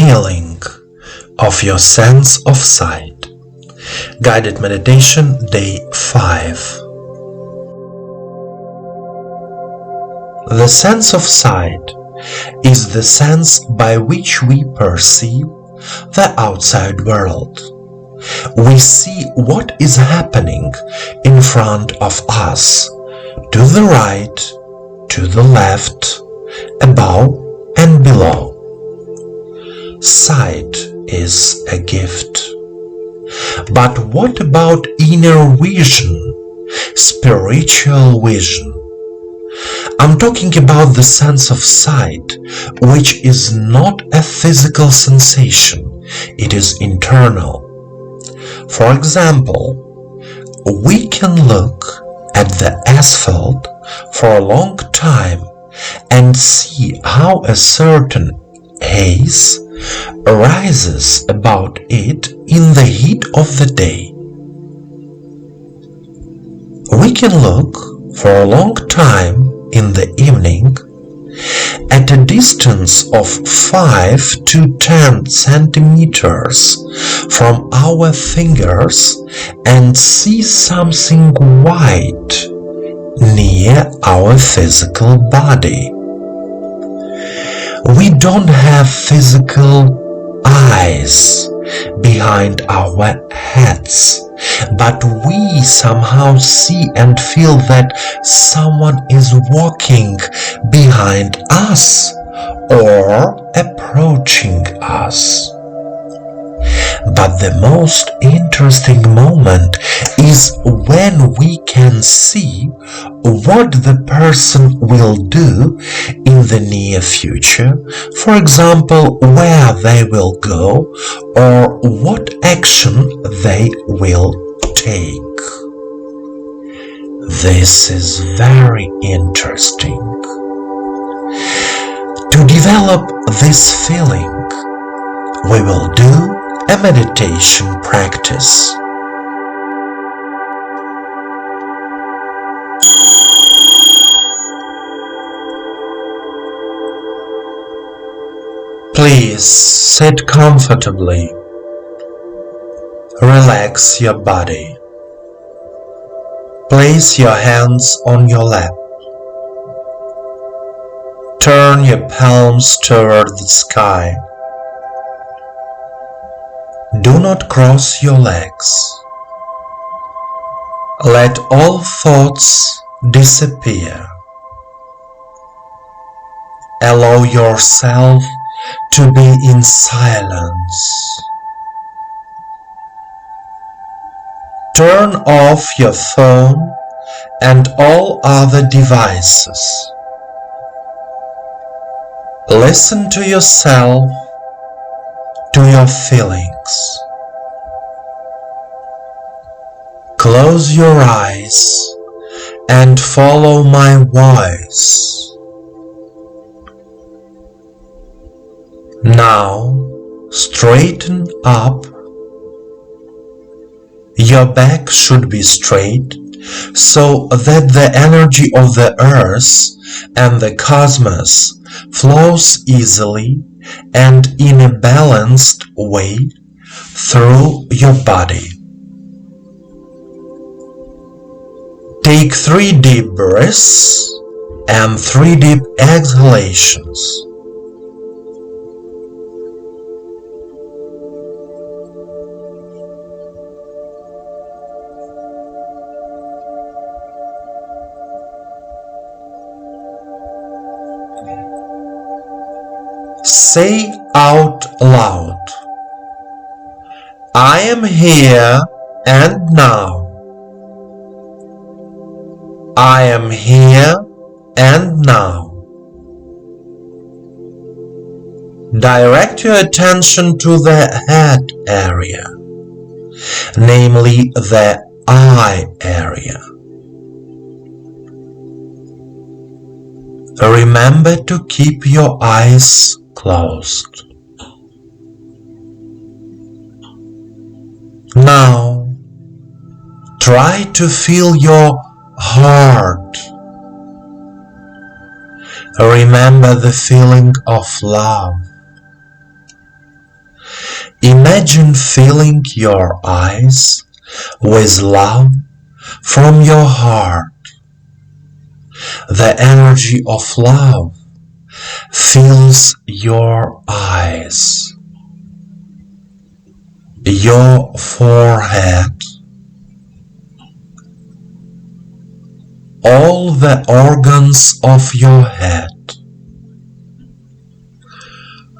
healing of your sense of sight. Guided meditation, day 5. The sense of sight is the sense by which we perceive the outside world. We see what is happening in front of us, to the right, to the left, above and below. Sight is a gift. But what about inner vision, spiritual vision? I'm talking about the sense of sight, which is not a physical sensation, it is internal. For example, we can look at the asphalt for a long time and see how a certain haze arises about it in the heat of the day. We can look for a long time in the evening at a distance of 5 to 10 centimeters from our fingers and see something white near our physical body. We don't have physical eyes behind our heads, but we somehow see and feel that someone is walking behind us or approaching us. But the most interesting moment is when we can see what the person will do in the near future, for example, where they will go or what action they will take. This is very interesting. To develop this feeling, we will do a meditation practice. Please sit comfortably. Relax your body. Place your hands on your lap. Turn your palms toward the sky. Do not cross your legs. Let all thoughts disappear. Allow yourself to be in silence. Turn off your phone and all other devices. Listen to yourself, to your feelings. Close your eyes and follow my voice. Now straighten up. Your back should be straight so that the energy of the earth and the cosmos flows easily and in a balanced way through your body. Take 3 deep breaths and 3 deep exhalations. Say out loud, I am here and now. I am here and now. Direct your attention to the head area, namely the eye area. Remember to keep your eyes closed. Now, try to feel your heart. Remember the feeling of love. Imagine filling your eyes with love from your heart. The energy of love fills your eyes, your forehead, all the organs of your head.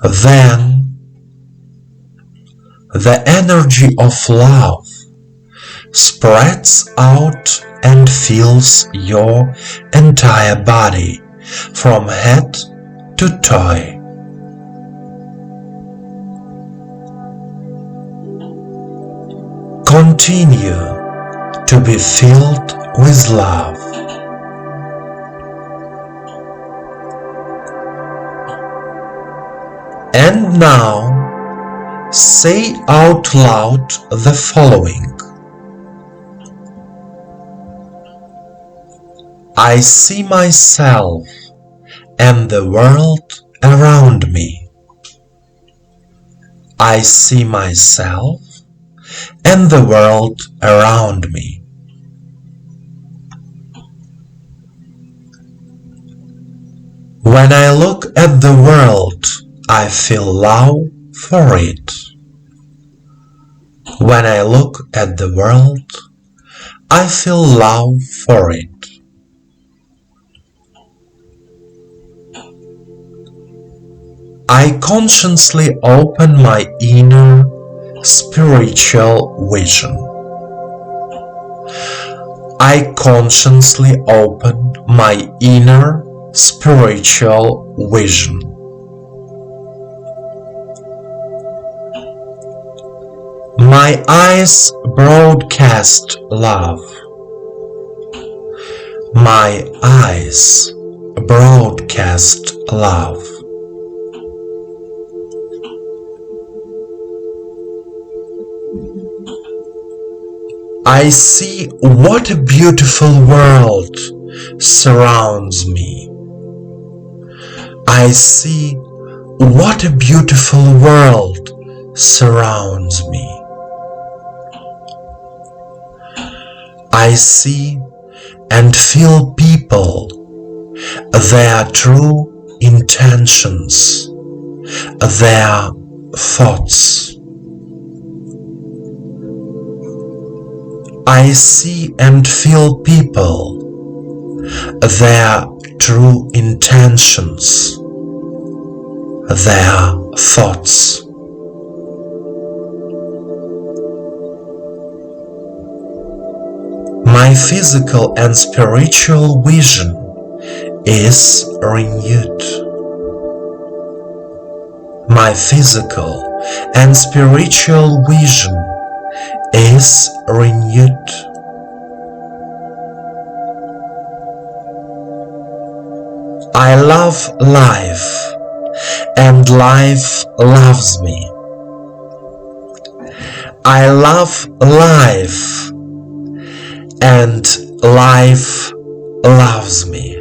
Then the energy of love spreads out and fills your entire body from head to toe. Continue to be filled with love. And now say out loud the following. I see myself and the world around me. I see myself and the world around me. When I look at the world, I feel love for it. When I look at the world, I feel love for it. I consciously open my inner spiritual vision. I consciously open my inner spiritual vision. My eyes broadcast love. My eyes broadcast love. I see what a beautiful world surrounds me. I see what a beautiful world surrounds me. I see and feel people, their true intentions, their thoughts. I see and feel people, their true intentions, their thoughts. My physical and spiritual vision is renewed. My physical and spiritual vision is renewed. I love life, and life loves me. I love life, and life loves me.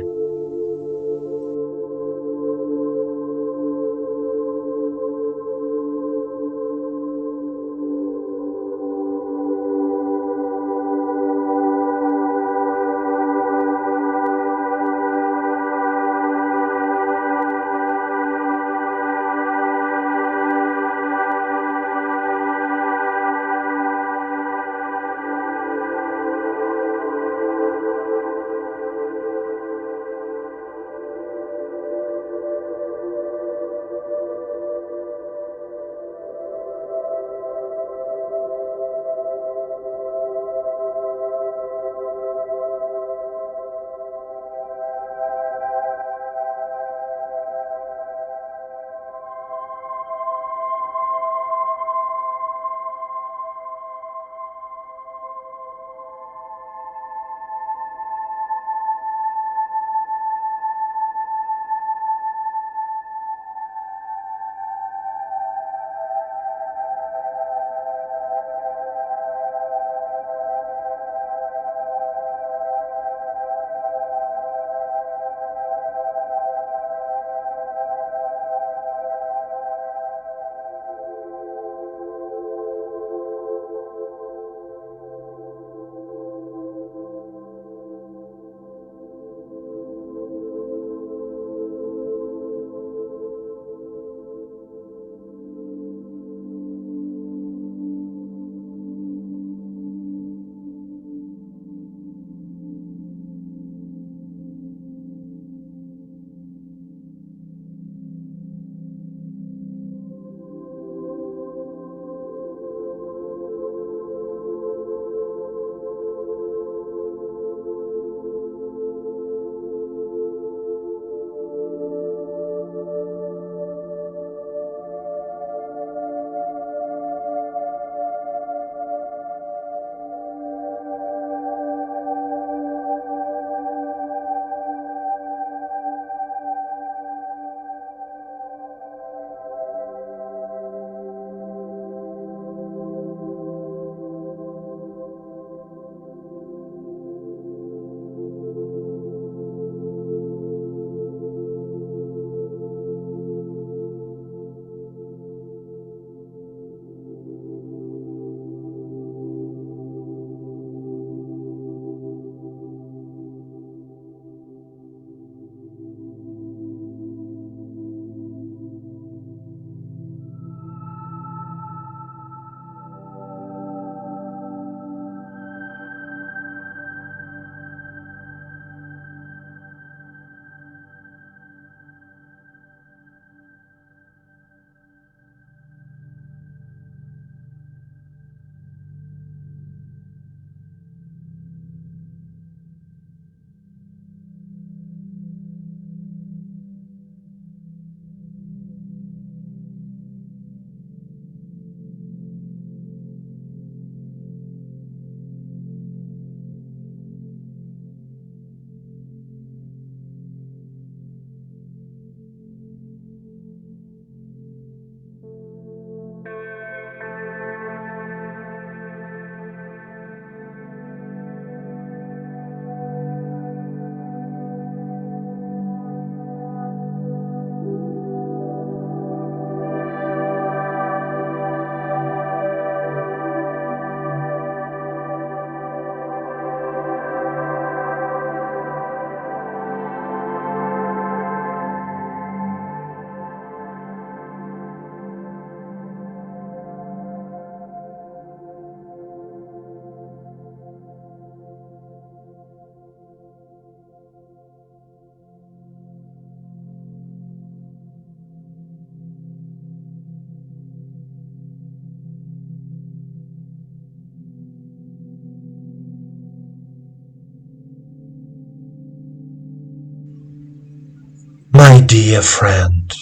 My dear friend,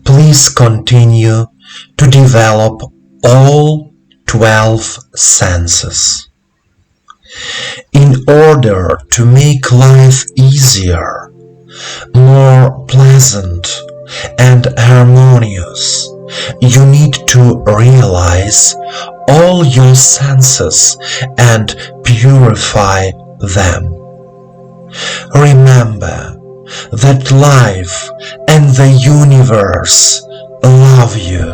please continue to develop all 12 senses. In order to make life easier, more pleasant, and harmonious, you need to realize all your senses and purify them. Remember that life and the universe love you,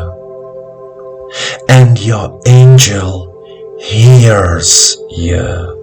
and your angel hears you.